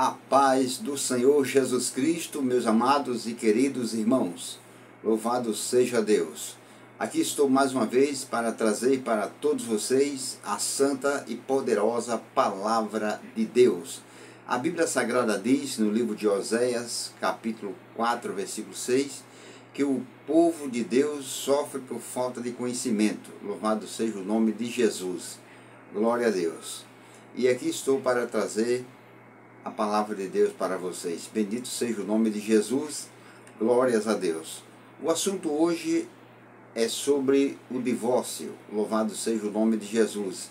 A paz do Senhor Jesus Cristo, meus amados e queridos irmãos. Louvado seja Deus. Aqui estou mais uma vez para trazer para todos vocês a santa e poderosa palavra de Deus. A Bíblia Sagrada diz no livro de Oséias, capítulo 4, versículo 6, que o povo de Deus sofre por falta de conhecimento. Louvado seja o nome de Jesus. Glória a Deus. E aqui estou para trazer a palavra de Deus para vocês. Bendito seja o nome de Jesus. Glórias a Deus. O assunto hoje é sobre o divórcio. Louvado seja o nome de Jesus.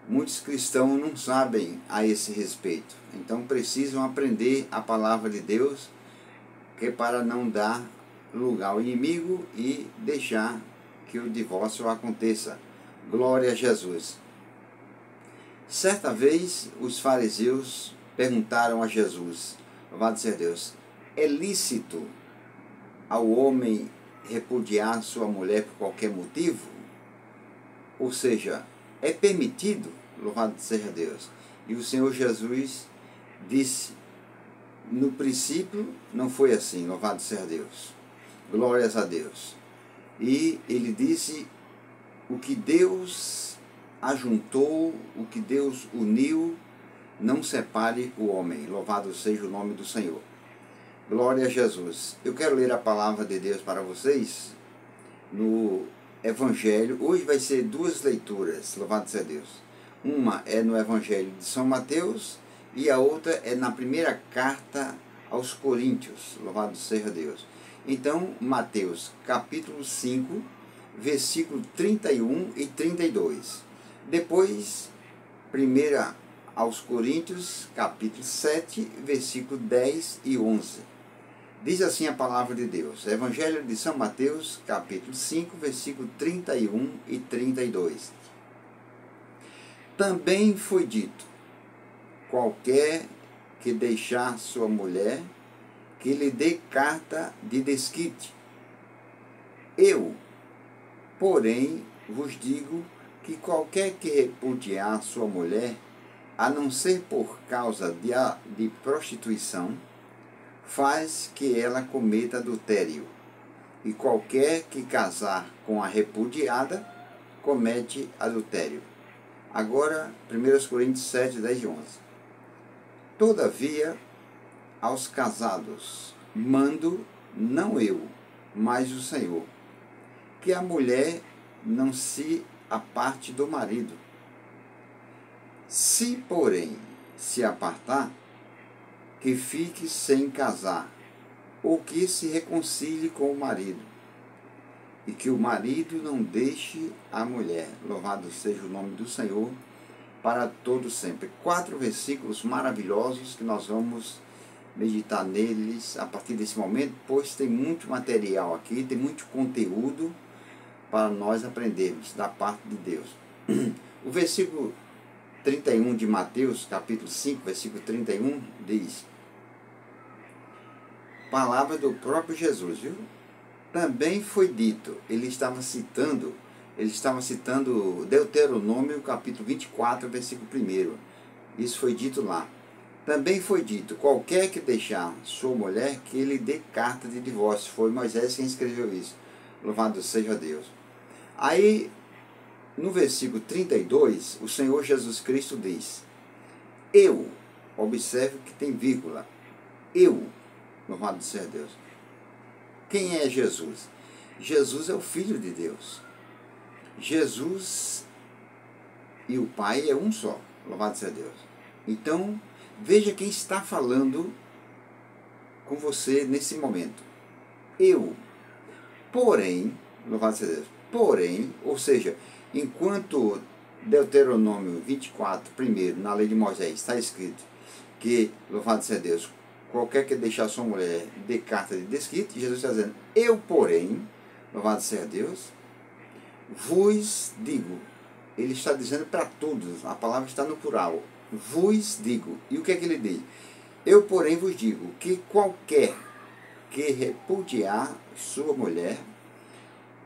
Muitos cristãos não sabem a esse respeito. Então precisam aprender a palavra de Deus, que é para não dar lugar ao inimigo e deixar que o divórcio aconteça. Glória a Jesus. Certa vez os fariseus perguntaram a Jesus, louvado seja Deus, é lícito ao homem repudiar sua mulher por qualquer motivo? Ou seja, é permitido? Louvado seja Deus. E o Senhor Jesus disse, no princípio não foi assim, louvado seja Deus. Glórias a Deus. E ele disse, o que Deus ajuntou, o que Deus uniu, não separe o homem. Louvado seja o nome do Senhor. Glória a Jesus. Eu quero ler a palavra de Deus para vocês no Evangelho. Hoje vai ser duas leituras. Louvado seja Deus. Uma é no Evangelho de São Mateus e a outra é na primeira carta aos Coríntios. Louvado seja Deus. Então, Mateus capítulo 5, versículo 31 e 32. Depois, primeira aos Coríntios, capítulo 7, versículo 10 e 11. Diz assim a palavra de Deus. Evangelho de São Mateus, capítulo 5, versículo 31 e 32. Também foi dito, qualquer que deixar sua mulher, que lhe dê carta de desquite. Eu, porém, vos digo que qualquer que repudiar sua mulher, a não ser por causa de prostituição, faz que ela cometa adultério. E qualquer que casar com a repudiada, comete adultério. Agora, 1 Coríntios 7, 10 e 11. Todavia, aos casados, mando, não eu, mas o Senhor, que a mulher não se aparte do marido. Se, porém, se apartar, que fique sem casar, ou que se reconcilie com o marido, e que o marido não deixe a mulher. Louvado seja o nome do Senhor, para todo sempre. 4 versículos maravilhosos que nós vamos meditar neles a partir desse momento, pois tem muito material aqui, tem muito conteúdo para nós aprendermos da parte de Deus. O versículo 31 de Mateus, capítulo 5, versículo 31, diz, palavra do próprio Jesus, viu? Também foi dito, ele estava citando Deuteronômio, capítulo 24, versículo 1. Isso foi dito lá. Também foi dito, qualquer que deixar sua mulher, que ele dê carta de divórcio. Foi Moisés quem escreveu isso. Louvado seja Deus. Aí, no versículo 32, o Senhor Jesus Cristo diz, eu, observe que tem vírgula, eu, louvado seja Deus. Quem é Jesus? Jesus é o Filho de Deus. Jesus e o Pai é um só, louvado seja Deus. Então, veja quem está falando com você nesse momento. Eu, porém, louvado seja Deus, porém, ou seja, enquanto Deuteronômio 24, primeiro, na lei de Moisés, está escrito que, louvado seja Deus, qualquer que deixar sua mulher dê carta de desquite, Jesus está dizendo, eu, porém, louvado seja Deus, vos digo, ele está dizendo para todos, a palavra está no plural, vos digo, e o que é que ele diz? Eu, porém, vos digo que qualquer que repudiar sua mulher,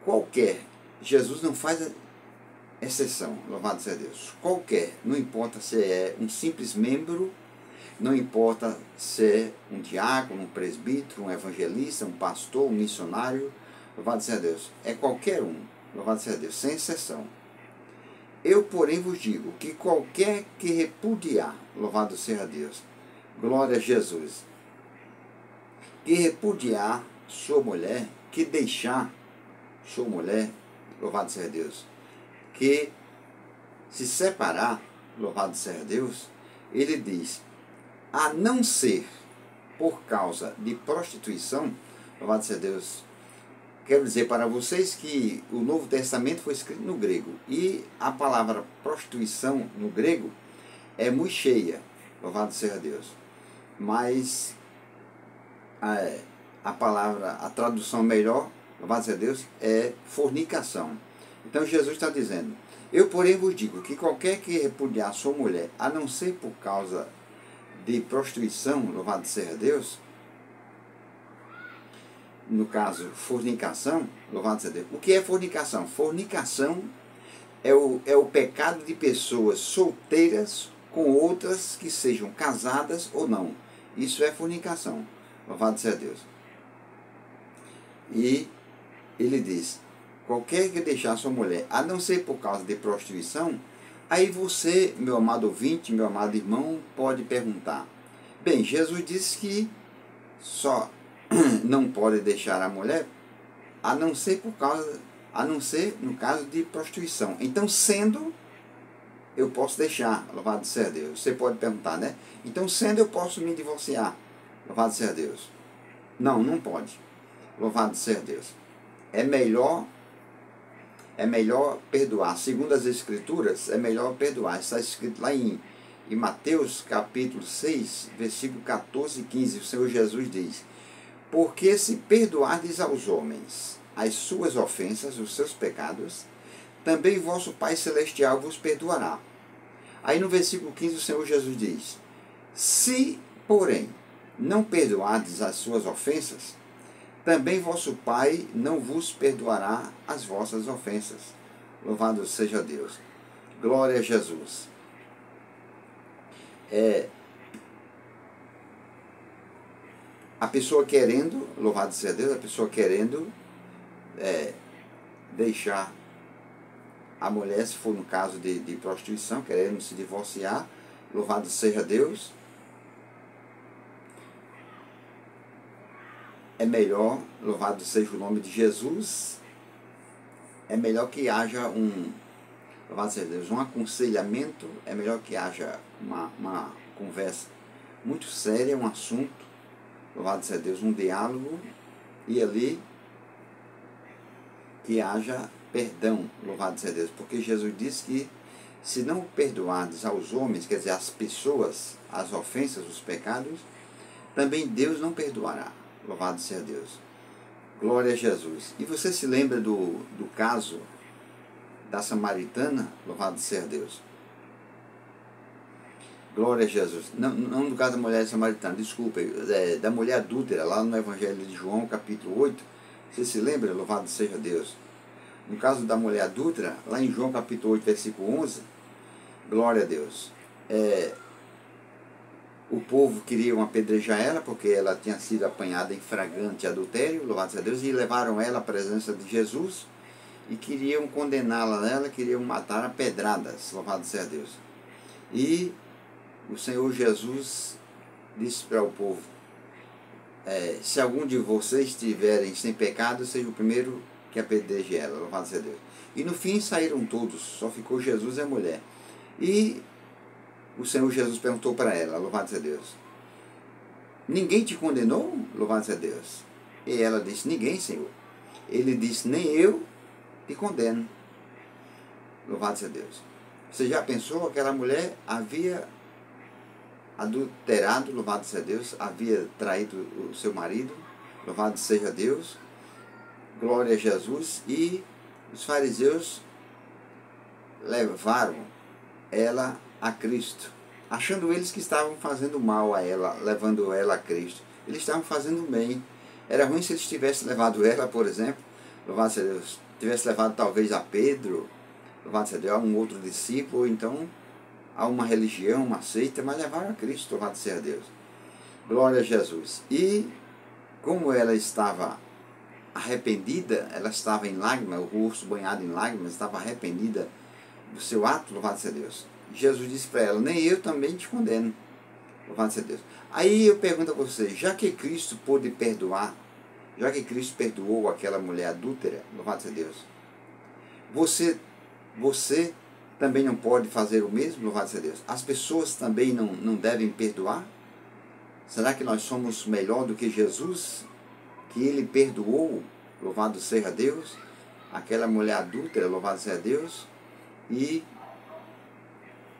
qualquer, Jesus não faz exceção, louvado seja Deus, qualquer, não importa se é um simples membro Não importa se é um diácono, um presbítero, um evangelista, um pastor, um missionário, louvado seja Deus, é qualquer um, louvado seja Deus, sem exceção. Eu, porém, vos digo que qualquer que repudiar, louvado seja Deus, glória a Jesus, que repudiar sua mulher, que deixar sua mulher, louvado seja Deus, que se separar, louvado seja Deus, ele diz, a não ser por causa de prostituição, louvado seja Deus. Quero dizer para vocês que o Novo Testamento foi escrito no grego e a palavra prostituição no grego é muito cheia, louvado seja Deus. Mas a palavra, a tradução melhor, louvado seja Deus, é fornicação. Então Jesus está dizendo, eu porém vos digo que qualquer que repudiar sua mulher, a não ser por causa de prostituição, louvado seja Deus, no caso, fornicação, louvado seja Deus. O que é fornicação? Fornicação é o pecado de pessoas solteiras com outras que sejam casadas ou não. Isso é fornicação, louvado seja Deus. E ele diz, qualquer que deixar sua mulher, a não ser por causa de prostituição, aí você, meu amado ouvinte, meu amado irmão, pode perguntar, bem, Jesus disse que só não pode deixar a mulher, a não ser no caso de prostituição. Então, sendo, eu posso deixar, louvado seja Deus. Você pode perguntar, né? Então, sendo, eu posso me divorciar, louvado seja Deus. Não, não pode, louvado seja Deus. É melhor perdoar. Segundo as Escrituras, é melhor perdoar. Está escrito lá em Mateus capítulo 6, versículo 14 e 15. O Senhor Jesus diz, porque se perdoardes aos homens as suas ofensas, os seus pecados, também vosso Pai Celestial vos perdoará. Aí no versículo 15 o Senhor Jesus diz, se, porém, não perdoardes as suas ofensas, também vosso Pai não vos perdoará as vossas ofensas. Louvado seja Deus. Glória a Jesus. A pessoa querendo, louvado seja Deus, a pessoa querendo deixar a mulher, se for no caso de prostituição, querendo se divorciar, louvado seja Deus, é melhor, louvado seja o nome de Jesus, é melhor que haja louvado seja Deus, um aconselhamento, é melhor que haja uma conversa muito séria, um assunto, louvado seja Deus, um diálogo, e ali que haja perdão, louvado seja Deus, porque Jesus disse que se não perdoardes aos homens, quer dizer, às pessoas, as ofensas, os pecados, também Deus não perdoará, louvado seja Deus. Glória a Jesus. E você se lembra do caso da samaritana, louvado seja Deus. Glória a Jesus. Não no caso da mulher samaritana, desculpa, da mulher adúltera, lá no Evangelho de João, capítulo 8. Você se lembra? Louvado seja Deus. No caso da mulher adúltera, lá em João, capítulo 8, versículo 11, glória a Deus. O povo queria apedrejar ela, porque ela tinha sido apanhada em flagrante adultério, louvado seja Deus, e levaram ela à presença de Jesus, e queriam condená-la nela, queriam matar a pedradas, louvado seja Deus. E o Senhor Jesus disse para o povo, se algum de vocês estiverem sem pecado, seja o primeiro que apedreje ela, louvado seja Deus. E no fim saíram todos, só ficou Jesus e a mulher. E o Senhor Jesus perguntou para ela, louvado seja Deus, ninguém te condenou? Louvado seja Deus. E ela disse, ninguém, Senhor. Ele disse, nem eu te condeno. Louvado seja Deus. Você já pensou? Aquela mulher havia adulterado, louvado seja Deus, havia traído o seu marido, louvado seja Deus, glória a Jesus, e os fariseus levaram ela a Cristo, achando eles que estavam fazendo mal a ela, levando ela a Cristo. Eles estavam fazendo bem. Era ruim se eles tivessem levado ela, por exemplo, louvado seja Deus, tivesse levado talvez a Pedro, louvado seja Deus, a um outro discípulo, ou então a uma religião, uma seita, mas levaram a Cristo, louvado seja Deus. Glória a Jesus. E como ela estava arrependida, ela estava em lágrimas, o rosto banhado em lágrimas, estava arrependida do seu ato, louvado seja Deus. Jesus disse para ela, nem eu também te condeno, louvado seja Deus. Aí eu pergunto a você, já que Cristo pôde perdoar, já que Cristo perdoou aquela mulher adúltera, louvado seja Deus, você também não pode fazer o mesmo, louvado seja Deus? As pessoas também não devem perdoar? Será que nós somos melhor do que Jesus, que ele perdoou, louvado seja Deus, aquela mulher adúltera, louvado seja Deus, e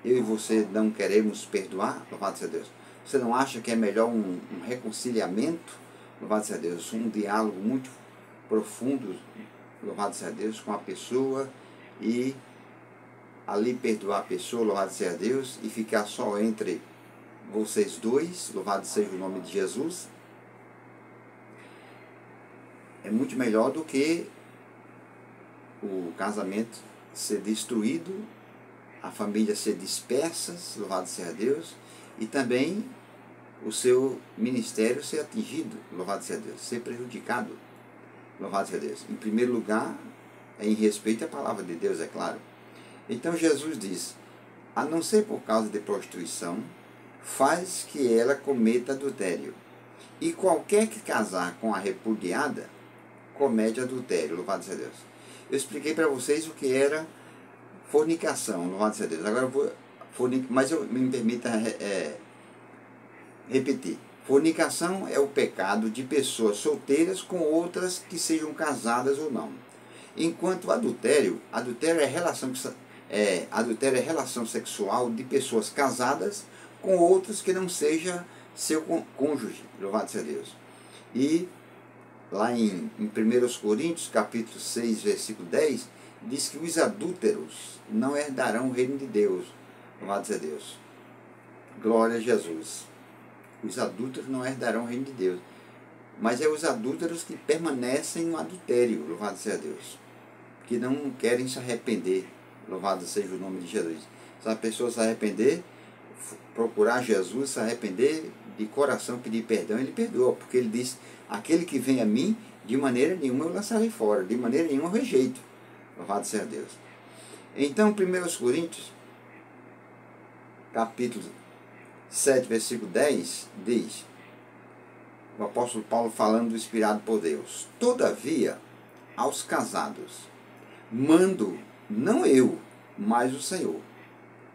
eu e você não queremos perdoar, louvado seja Deus? Você não acha que é melhor um reconciliamento, louvado seja Deus, um diálogo muito profundo, louvado seja Deus, com a pessoa e ali perdoar a pessoa, louvado seja Deus, e ficar só entre vocês dois, louvado seja o nome de Jesus? É muito melhor do que o casamento ser destruído, a família ser dispersa, louvado seja Deus, e também o seu ministério ser atingido, louvado seja Deus, ser prejudicado, louvado seja Deus. Em primeiro lugar, é em respeito à palavra de Deus, é claro. Então Jesus diz, a não ser por causa de prostituição, faz que ela cometa adultério. E qualquer que casar com a repudiada, comete adultério, louvado seja Deus. Eu expliquei para vocês o que era fornicação, louvado seja Deus. Agora eu vou, mas me permita repetir. Fornicação é o pecado de pessoas solteiras com outras que sejam casadas ou não. Enquanto adultério é relação sexual de pessoas casadas com outras que não seja seu cônjuge, louvado seja Deus. E lá em 1 Coríntios, capítulo 6, versículo 10, diz que os adúlteros não herdarão o reino de Deus, louvado seja Deus. Glória a Jesus. Os adúlteros não herdarão o reino de Deus. Mas é os adúlteros que permanecem no adultério, louvado seja Deus. Que não querem se arrepender, louvado seja o nome de Jesus. Se a pessoa se arrepender, procurar Jesus, se arrepender de coração, pedir perdão, ele perdoa, porque ele diz, aquele que vem a mim, de maneira nenhuma eu lançarei fora, de maneira nenhuma eu rejeito, louvado seja Deus. Então, 1 Coríntios, capítulo 7, versículo 10, diz, o apóstolo Paulo falando do inspirado por Deus, todavia, aos casados, mando, não eu, mas o Senhor.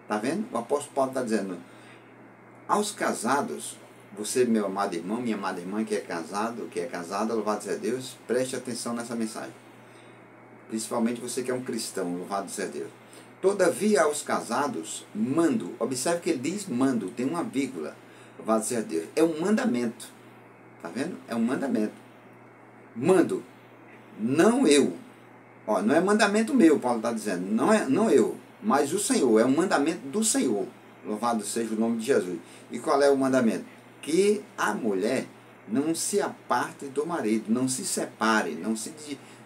Está vendo? O apóstolo Paulo está dizendo, aos casados, você, meu amado irmão, minha amada irmã que é casado, que é casada, louvado seja Deus, preste atenção nessa mensagem. Principalmente você que é um cristão, louvado seja Deus. Todavia aos casados, mando, observe que ele diz mando, tem uma vírgula, louvado seja Deus. É um mandamento, está vendo? É um mandamento. Mando, não eu. Ó, não é mandamento meu, Paulo está dizendo, não eu, mas o Senhor, é um mandamento do Senhor, louvado seja o nome de Jesus. E qual é o mandamento? Que a mulher não se aparte do marido, não se separe, não se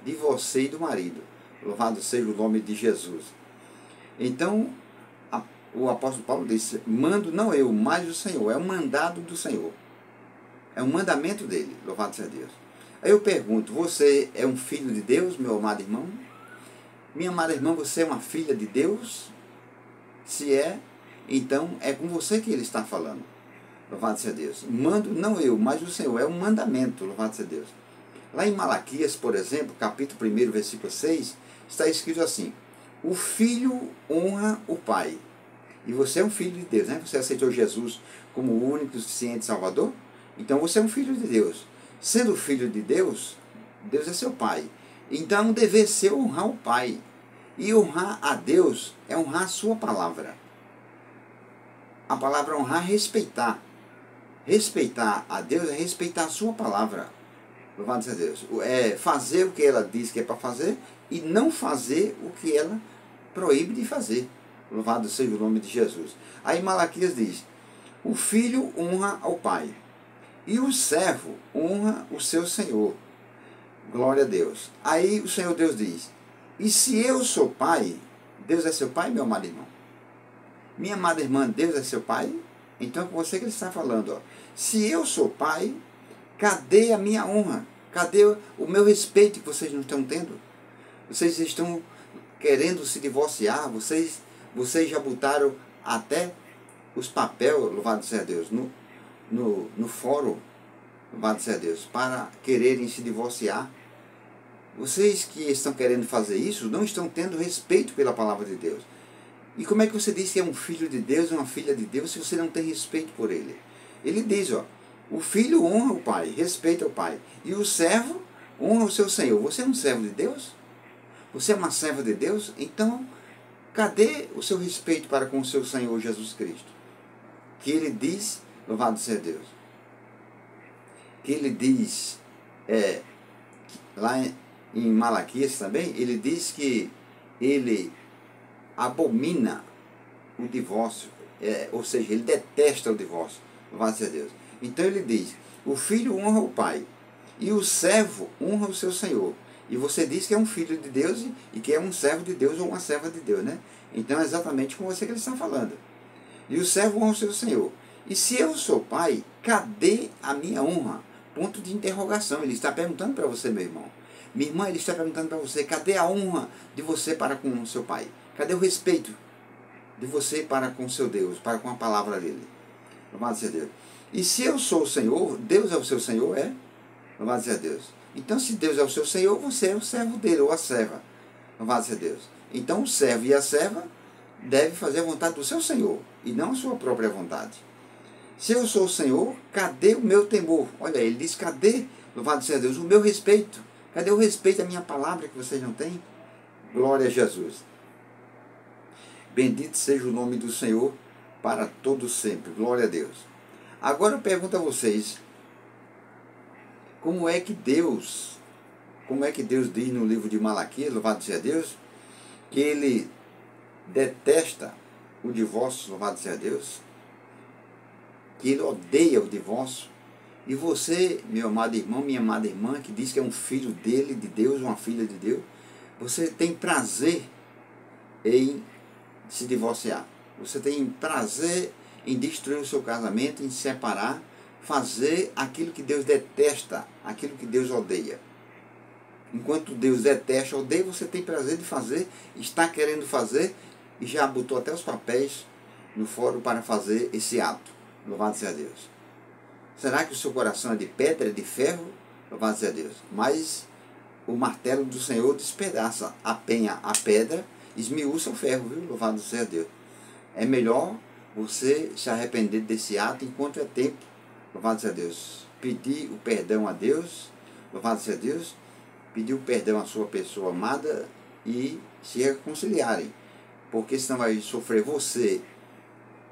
divorcie do marido, louvado seja o nome de Jesus. Então, o apóstolo Paulo disse, mando não eu, mas o Senhor, é um mandado do Senhor, é um mandamento dele, louvado seja Deus. Aí eu pergunto, você é um filho de Deus, meu amado irmão? Minha amada irmã, você é uma filha de Deus? Se é, então é com você que ele está falando. Louvado seja Deus. Mando, não eu, mas o Senhor. É um mandamento, louvado seja Deus. Lá em Malaquias, por exemplo, capítulo 1, versículo 6, está escrito assim, o filho honra o pai. E você é um filho de Deus, né? Você aceitou Jesus como o único e suficiente Salvador? Então você é um filho de Deus. Sendo filho de Deus, Deus é seu pai. Então, dever ser honrar o pai. E honrar a Deus é honrar a sua palavra. A palavra honrar é respeitar. Respeitar a Deus é respeitar a sua palavra. Louvado seja Deus. É fazer o que ela diz que é para fazer e não fazer o que ela proíbe de fazer. Louvado seja o nome de Jesus. Aí Malaquias diz, o filho honra ao pai. E o servo honra o seu senhor. Glória a Deus. Aí o Senhor Deus diz, e se eu sou pai, Deus é seu pai, meu amado irmão? Minha amada irmã, Deus é seu pai? Então é com você que ele está falando. Ó. Se eu sou pai, cadê a minha honra? Cadê o meu respeito que vocês não estão tendo? Vocês estão querendo se divorciar, vocês já botaram até os papéis, louvado seja Deus, no fórum, louvado seja Deus, para quererem se divorciar. Vocês que estão querendo fazer isso não estão tendo respeito pela palavra de Deus. E como é que você diz que é um filho de Deus, uma filha de Deus, se você não tem respeito por ele? Ele diz, ó, o filho honra o pai, respeita o pai, e o servo honra o seu senhor. Você é um servo de Deus? Você é uma serva de Deus? Então, cadê o seu respeito para com o seu Senhor Jesus Cristo? Que ele diz, louvado seja Deus, que ele diz, lá em Malaquias também, ele diz que ele abomina o divórcio, ou seja, ele detesta o divórcio, louvado seja Deus. Então ele diz, o filho honra o pai, e o servo honra o seu senhor. E você diz que é um filho de Deus e que é um servo de Deus ou uma serva de Deus, né? Então é exatamente com você que ele está falando. E o servo honra o seu senhor. E se eu sou pai, cadê a minha honra? Ponto de interrogação. Ele está perguntando para você, meu irmão. Minha irmã, ele está perguntando para você, cadê a honra de você para com o seu pai? Cadê o respeito de você para com o seu Deus, para com a palavra dele? Louvado seja Deus. E se eu sou o Senhor, Deus é o seu Senhor, é? Louvado seja Deus. Então, se Deus é o seu Senhor, você é o servo dele, ou a serva. Louvado seja Deus. Então, o servo e a serva devem fazer a vontade do seu Senhor, e não a sua própria vontade. Se eu sou o Senhor, cadê o meu temor? Olha, ele diz, cadê, louvado seja Deus, o meu respeito? Cadê o respeito à minha palavra que vocês não têm? Glória a Jesus. Bendito seja o nome do Senhor para todo sempre. Glória a Deus. Agora eu pergunto a vocês, como é que Deus diz no livro de Malaquias, louvado seja Deus, que ele detesta o divórcio, louvado seja Deus, que ele odeia o divórcio, e você, meu amado irmão, minha amada irmã, que diz que é um filho dele, de Deus, uma filha de Deus, você tem prazer em se divorciar, você tem prazer em destruir o seu casamento, em separar, fazer aquilo que Deus detesta, aquilo que Deus odeia. Enquanto Deus detesta, odeia, você tem prazer de fazer, está querendo fazer e já botou até os papéis no fórum para fazer esse ato. Louvado seja Deus. Será que o seu coração é de pedra, é de ferro? Louvado seja Deus. Mas o martelo do Senhor despedaça a penha, a pedra, esmiuça o ferro, viu? Louvado seja Deus. É melhor você se arrepender desse ato enquanto é tempo. Louvado seja Deus. Pedir o perdão a Deus. Louvado seja Deus. Pedir o perdão à sua pessoa amada e se reconciliarem. Porque senão vai sofrer você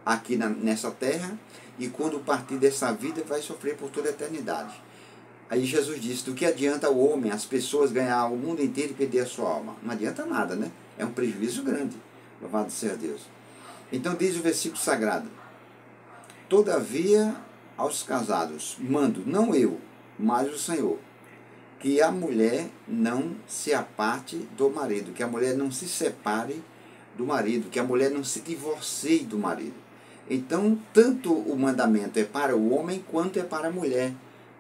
aqui nessa terra e quando partir dessa vida vai sofrer por toda a eternidade. Aí Jesus disse, do que adianta o homem, as pessoas ganhar o mundo inteiro e perder a sua alma? Não adianta nada, né? É um prejuízo grande. Louvado seja Deus. Então diz o versículo sagrado, todavia aos casados mando, não eu, mas o Senhor, que a mulher não se aparte do marido, que a mulher não se separe do marido, que a mulher não se divorcie do marido. Então, tanto o mandamento é para o homem, quanto é para a mulher,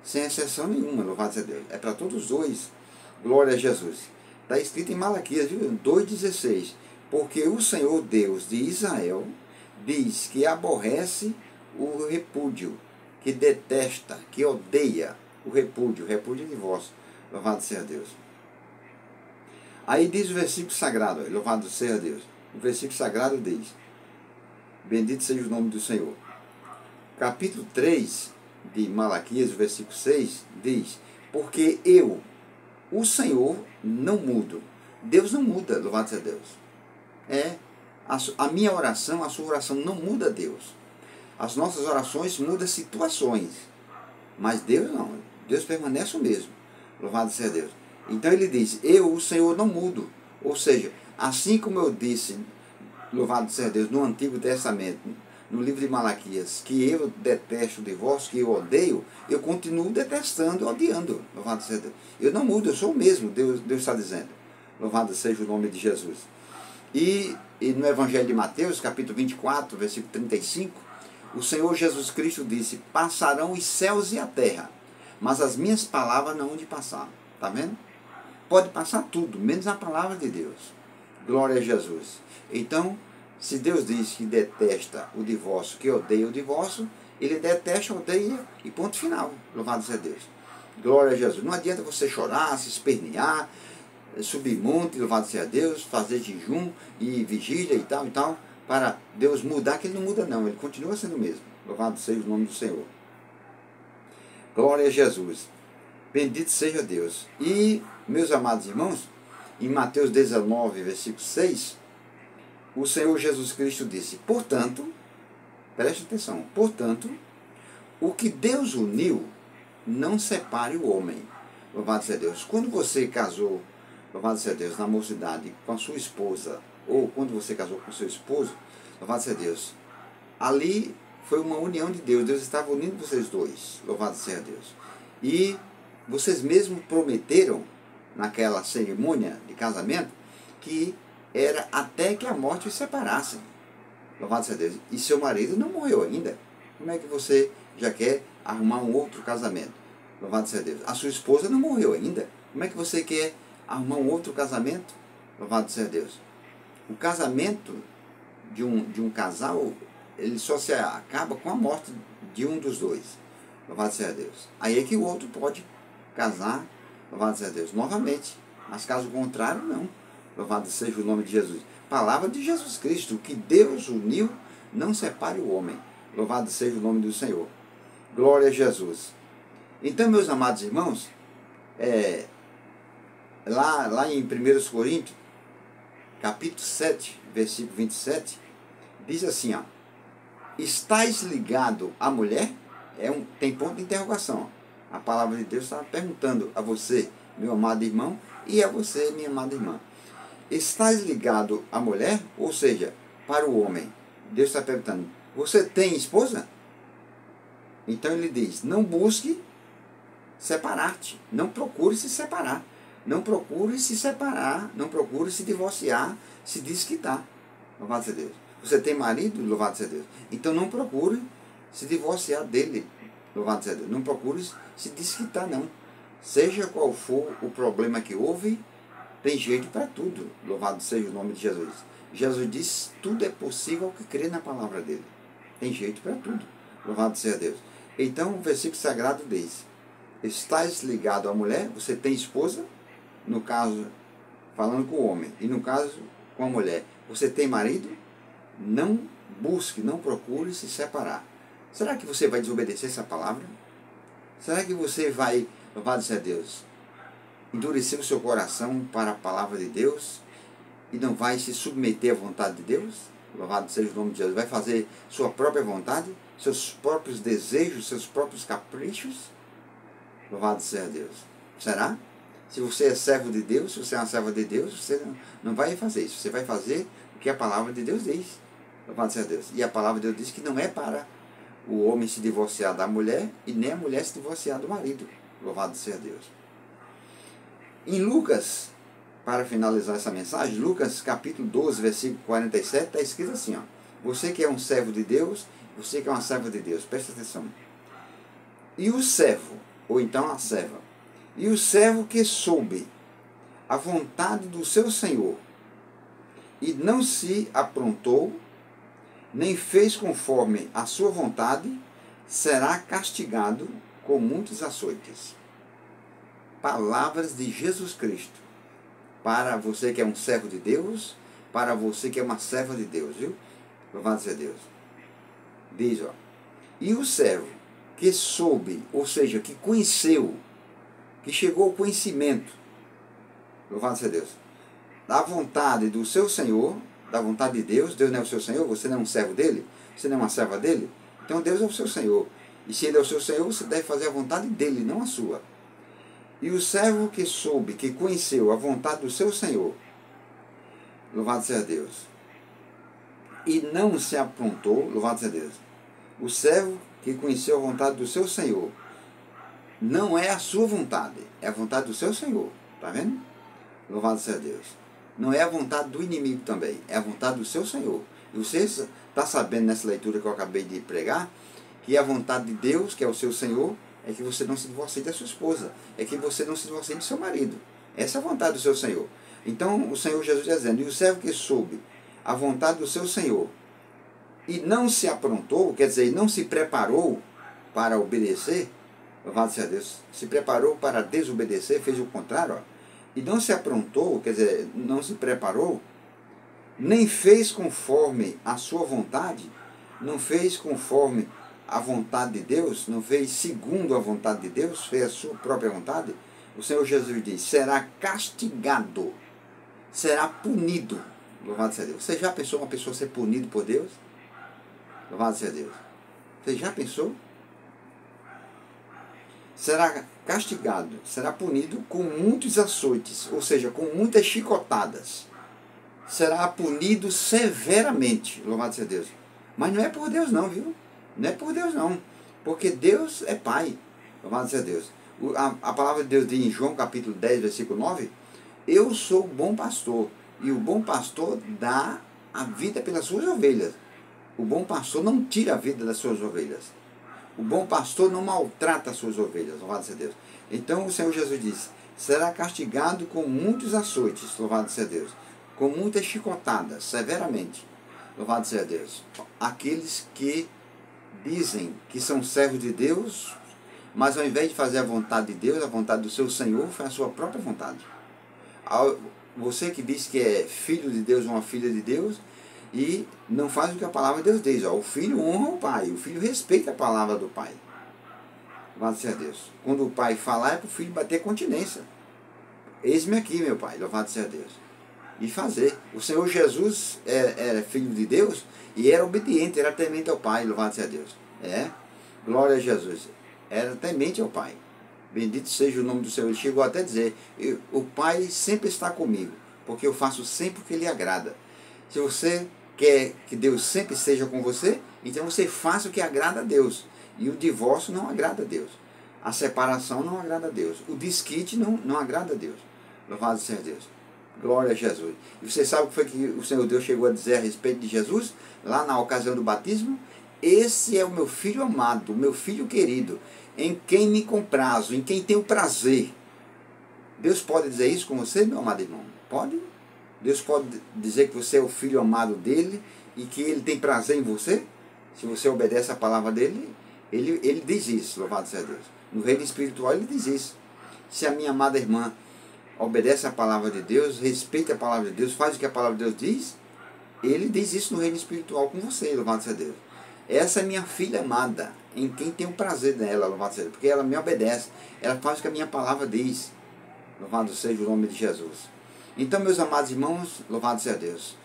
sem exceção nenhuma, louvado seja Deus. É para todos os dois, glória a Jesus. Está escrito em Malaquias 2,16, porque o Senhor Deus de Israel diz que aborrece o repúdio, que detesta, que odeia o repúdio é divórcio. Louvado seja Deus. Aí diz o versículo sagrado, louvado seja Deus. O versículo sagrado diz, bendito seja o nome do Senhor. Capítulo 3 de Malaquias, versículo 6, diz, porque eu, o Senhor, não mudo. Deus não muda, louvado seja Deus. A minha oração, a sua oração não muda Deus. As nossas orações mudam situações, mas Deus não. Deus permanece o mesmo. Louvado seja Deus. Então ele diz, eu, o Senhor, não mudo. Ou seja, assim como eu disse, louvado seja Deus, no Antigo Testamento, no livro de Malaquias, que eu detesto o divórcio, que eu odeio, eu continuo detestando, odiando. Louvado seja Deus. Eu não mudo, eu sou o mesmo, Deus está dizendo. Louvado seja o nome de Jesus. E e no Evangelho de Mateus, capítulo 24, versículo 35, o Senhor Jesus Cristo disse: passarão os céus e a terra, mas as minhas palavras não hão de passar. Está vendo? Pode passar tudo, menos a palavra de Deus. Glória a Jesus. Então, se Deus diz que detesta o divórcio, que odeia o divórcio, ele detesta, odeia e ponto final. Louvado seja Deus. Glória a Jesus. Não adianta você chorar, se espernear, subir monte, louvado seja Deus, fazer jejum e vigília e tal, para Deus mudar, que ele não muda não, ele continua sendo o mesmo. Louvado seja o nome do Senhor. Glória a Jesus. Bendito seja Deus. E, meus amados irmãos, em Mateus 19, versículo 6, o Senhor Jesus Cristo disse: portanto, preste atenção, portanto, o que Deus uniu, não separe o homem. Louvado seja Deus. Quando você casou, louvado seja Deus, na mocidade com a sua esposa, ou quando você casou com seu esposo, louvado seja Deus, ali foi uma união de Deus. Deus estava unindo vocês dois. Louvado seja Deus. E vocês mesmos prometeram, naquela cerimônia de casamento, que era até que a morte os separasse. Louvado seja Deus. E seu marido não morreu ainda. Como é que você já quer arrumar um outro casamento? Louvado seja Deus. A sua esposa não morreu ainda. Como é que você quer arrumar um outro casamento? Louvado seja Deus. O casamento de um casal, ele só se acaba com a morte de um dos dois. Louvado seja Deus. Aí é que o outro pode casar, louvado seja Deus, novamente. Mas caso contrário, não. Louvado seja o nome de Jesus. Palavra de Jesus Cristo: o que Deus uniu, não separe o homem. Louvado seja o nome do Senhor. Glória a Jesus. Então, meus amados irmãos, lá em 1 Coríntios, capítulo 7, versículo 27, diz assim, ó: estais ligado à mulher? Tem ponto de interrogação. A palavra de Deus está perguntando a você, meu amado irmão, e a você, minha amada irmã. Estais ligado à mulher? Ou seja, para o homem. Deus está perguntando: você tem esposa? Então ele diz: não busque separar-te. Não procure se separar. Não procure se separar. Não procure se divorciar, se desquitar. Louvado seja Deus. Você tem marido? Louvado seja Deus. Então não procure se divorciar dele. Louvado seja Deus. Não procure se desquitar, não. Seja qual for o problema que houve, tem jeito para tudo. Louvado seja o nome de Jesus. Jesus diz: tudo é possível ao que crê na palavra dele. Tem jeito para tudo. Louvado seja Deus. Então o versículo sagrado diz: estás ligado à mulher? Você tem esposa? No caso, falando com o homem. E no caso, com a mulher. Você tem marido? Não busque, não procure se separar. Será que você vai desobedecer essa palavra? Será que você vai, louvado seja Deus, endurecer o seu coração para a palavra de Deus e não vai se submeter à vontade de Deus? Louvado seja o nome de Jesus. Vai fazer sua própria vontade, seus próprios desejos, seus próprios caprichos? Louvado seja Deus. Será? Se você é servo de Deus, se você é uma serva de Deus, você não vai fazer isso. Você vai fazer o que a palavra de Deus diz. Louvado seja Deus. E a palavra de Deus diz que não é para o homem se divorciar da mulher e nem a mulher se divorciar do marido. Louvado seja Deus. Em Lucas, para finalizar essa mensagem, Lucas capítulo 12, versículo 47, está escrito assim, ó: você que é um servo de Deus, você que é uma serva de Deus, presta atenção. E o servo, ou então a serva, e o servo que soube a vontade do seu senhor e não se aprontou, nem fez conforme a sua vontade, será castigado com muitos açoites. Palavras de Jesus Cristo para você que é um servo de Deus, para você que é uma serva de Deus, viu? Louvado seja Deus. Diz, ó: e o servo que soube, ou seja, que conheceu, que chegou ao conhecimento, louvado seja Deus, da vontade do seu Senhor, da vontade de Deus. Deus não é o seu Senhor, você não é um servo dele, você não é uma serva dele, então Deus é o seu Senhor. E se ele é o seu Senhor, você deve fazer a vontade dele, não a sua. E o servo que soube, que conheceu a vontade do seu Senhor, louvado seja Deus, e não se aprontou, louvado seja Deus. O servo que conheceu a vontade do seu Senhor, não é a sua vontade, é a vontade do seu Senhor. Está vendo? Louvado seja Deus. não é a vontade do inimigo também, é a vontade do seu Senhor. E você está sabendo nessa leitura que eu acabei de pregar, que a vontade de Deus, que é o seu Senhor, é que você não se divorcie da sua esposa, é que você não se divorcie do seu marido. Essa é a vontade do seu Senhor. Então o Senhor Jesus dizendo, e o servo que soube a vontade do seu Senhor e não se aprontou, quer dizer, não se preparou para obedecer, louvado seja Deus, se preparou para desobedecer, fez o contrário, ó, e não se aprontou, quer dizer, não se preparou, nem fez conforme a sua vontade, não fez conforme a vontade de Deus, não fez segundo a vontade de Deus, fez a sua própria vontade, o Senhor Jesus diz, será castigado, será punido. Louvado seja Deus. Você já pensou uma pessoa ser punida por Deus? Louvado seja Deus. Você já pensou? Será castigado, será punido com muitos açoites, ou seja, com muitas chicotadas. Será punido severamente. Louvado seja Deus. Mas não é por Deus não, viu? Não é por Deus não. Porque Deus é Pai. Louvado seja Deus. A palavra de Deus diz em João capítulo 10, versículo 9, eu sou o bom pastor, e o bom pastor dá a vida pelas suas ovelhas. O bom pastor não tira a vida das suas ovelhas. O bom pastor não maltrata as suas ovelhas, louvado seja Deus. Então o Senhor Jesus disse, será castigado com muitos açoites, louvado seja Deus, com muitas chicotadas, severamente, louvado seja Deus. Aqueles que dizem que são servos de Deus, mas ao invés de fazer a vontade de Deus, a vontade do seu Senhor, faz a sua própria vontade. Você que diz que é filho de Deus, uma filha de Deus, e não faz o que a palavra de Deus diz. O filho honra o pai, o filho respeita a palavra do pai. Louvado seja Deus. Quando o pai falar, é para o filho bater continência. Eis-me aqui, meu pai, louvado seja Deus. E fazer. O Senhor Jesus era filho de Deus e era obediente, era temente ao pai, louvado seja Deus. Glória a Jesus. Era temente ao pai. Bendito seja o nome do Senhor. Ele chegou até a dizer, o pai sempre está comigo, porque eu faço sempre o que lhe agrada. Se você quer que Deus sempre esteja com você, então você faça o que agrada a Deus. E o divórcio não agrada a Deus. A separação não agrada a Deus. O desquite não agrada a Deus. Louvado seja Deus. Glória a Jesus. E você sabe o que foi que o Senhor Deus chegou a dizer a respeito de Jesus? Lá na ocasião do batismo? Esse é o meu filho amado, o meu filho querido, em quem me comprazo, em quem tenho prazer. Deus pode dizer isso com você, meu amado irmão? Pode? Deus pode dizer que você é o filho amado dele e que ele tem prazer em você? Se você obedece a palavra dele, ele diz isso, louvado seja Deus. No reino espiritual ele diz isso. Se a minha amada irmã obedece a palavra de Deus, respeita a palavra de Deus, faz o que a palavra de Deus diz, ele diz isso no reino espiritual com você, louvado seja Deus. Essa é minha filha amada, em quem tenho prazer nela, louvado seja Deus, porque ela me obedece, ela faz o que a minha palavra diz. Louvado seja o nome de Jesus. Então, meus amados irmãos, louvado seja Deus.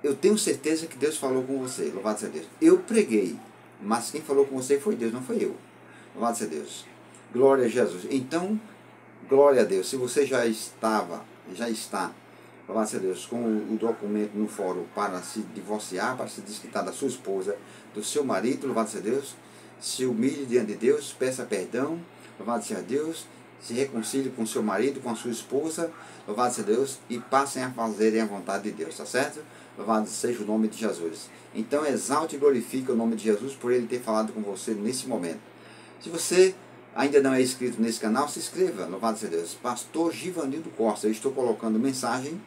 Eu tenho certeza que Deus falou com você, louvado seja Deus. Eu preguei, mas quem falou com você foi Deus, não foi eu. Louvado seja Deus. Glória a Jesus. Então, glória a Deus. Se você já está, louvado seja Deus, com o documento no fórum para se divorciar, para se desquitar da sua esposa, do seu marido, louvado seja Deus, se humilhe diante de Deus, peça perdão, louvado seja Deus, se reconcilie com seu marido, com a sua esposa, louvado seja Deus, e passem a fazerem a vontade de Deus, tá certo? Louvado seja o nome de Jesus. Então exalte e glorifique o nome de Jesus por ele ter falado com você nesse momento. Se você ainda não é inscrito nesse canal, se inscreva, louvado seja Deus. Pastor Givanildo Costa, eu estou colocando mensagem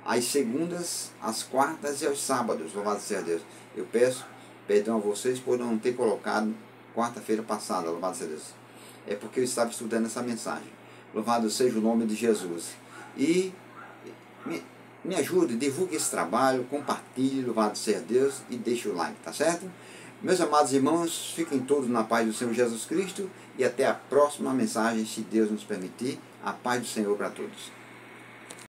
às segundas, às quartas e aos sábados, louvado seja Deus. Eu peço perdão a vocês por não ter colocado quarta-feira passada, louvado seja Deus. É porque eu estava estudando essa mensagem. Louvado seja o nome de Jesus. E me ajude, divulgue esse trabalho, compartilhe, louvado seja Deus, e deixe o like, tá certo? Meus amados irmãos, fiquem todos na paz do Senhor Jesus Cristo, e até a próxima mensagem, se Deus nos permitir, a paz do Senhor para todos.